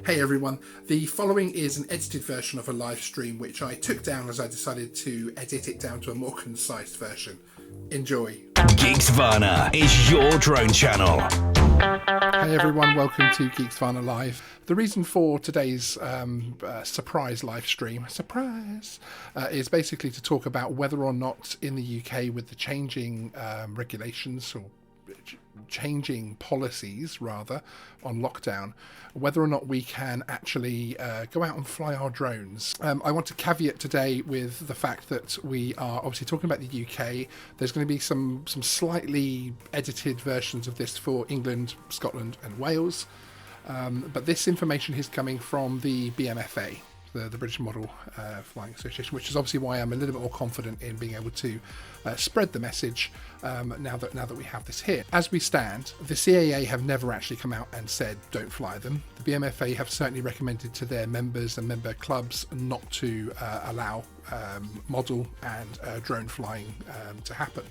Hey everyone, the following is an edited version of a live stream which I took down as I decided to edit it down to a more concise version. Enjoy. Geeksvana is your drone channel. Hey everyone, welcome to Geeksvana Live. The reason for today's surprise live stream, is basically to talk about whether or not in the UK with the changing regulations or changing policies rather on lockdown, whether or not we can actually go out and fly our drones. I want to caveat today with the fact that we are obviously talking about the UK. There's going to be some slightly edited versions of this for England, Scotland and Wales, but this information is coming from the BMFA, the British Model Flying Association, which is obviously why I'm a little bit more confident in being able to spread the message now that we have this here. As we stand, the CAA have never actually come out and said don't fly them. The BMFA have certainly recommended to their members and member clubs not to allow model and drone flying to happen.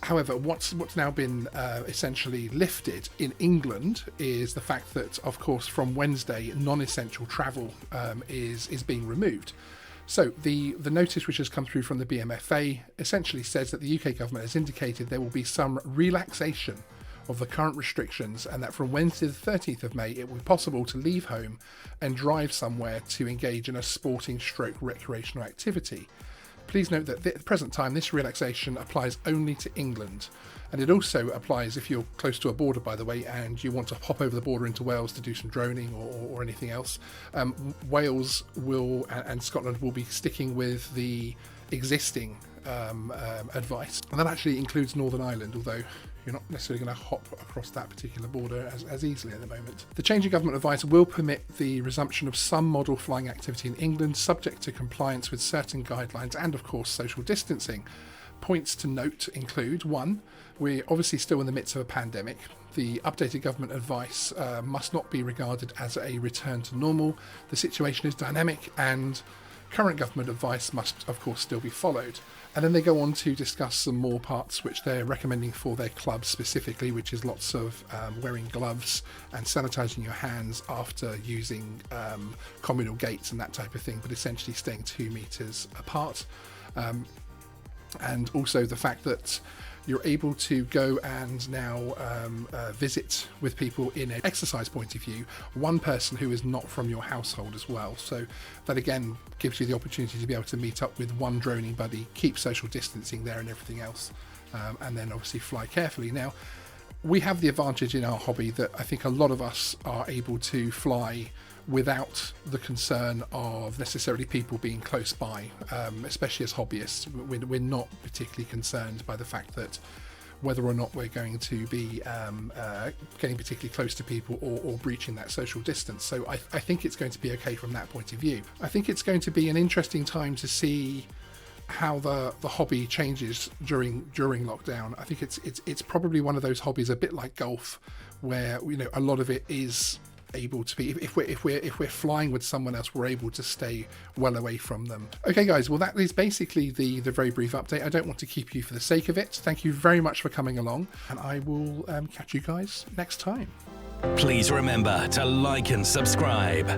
However, what's now been essentially lifted in England is the fact that, of course, from Wednesday, non-essential travel is being removed. So the notice which has come through from the BMFA essentially says that the UK government has indicated there will be some relaxation of the current restrictions, and that from Wednesday the 13th of May it will be possible to leave home and drive somewhere to engage in a sporting / recreational activity. Please note that at the present time this relaxation applies only to England, and it also applies if you're close to a border, by the way, and you want to hop over the border into Wales to do some droning or anything else. Wales will and Scotland will be sticking with the existing advice, and that actually includes Northern Ireland, although you're not necessarily going to hop across that particular border as easily at the moment. The change in government advice will permit the resumption of some model flying activity in England, subject to compliance with certain guidelines and, of course, social distancing. Points to note include: 1. We're obviously still in the midst of a pandemic. The updated government advice must not be regarded as a return to normal. The situation is dynamic and current government advice must, of course, still be followed. And then they go on to discuss some more parts which they're recommending for their clubs specifically, which is lots of wearing gloves and sanitising your hands after using communal gates and that type of thing, but essentially staying 2 metres apart. And also the fact that you're able to go and now visit with people in an exercise point of view, one person who is not from your household as well. So that again gives you the opportunity to be able to meet up with one droning buddy, keep social distancing there and everything else, and then obviously fly carefully. Now, we have the advantage in our hobby that I think a lot of us are able to fly without the concern of necessarily people being close by, especially as hobbyists. We're not particularly concerned by the fact that whether or not we're going to be getting particularly close to people or breaching that social distance. So I think it's going to be okay from that point of view. I think it's going to be an interesting time to see how the hobby changes during lockdown. I think it's probably one of those hobbies a bit like golf, where a lot of it is able to be, if we're flying with someone else, we're able to stay well away from them. Okay guys, well that is basically the very brief update. I don't want to keep you for the sake of it. Thank you very much for coming along, and I will catch you guys next time. Please remember to like and subscribe.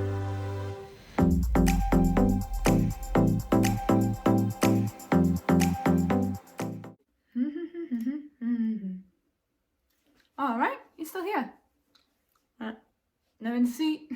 All right, you're still here. No in the seat.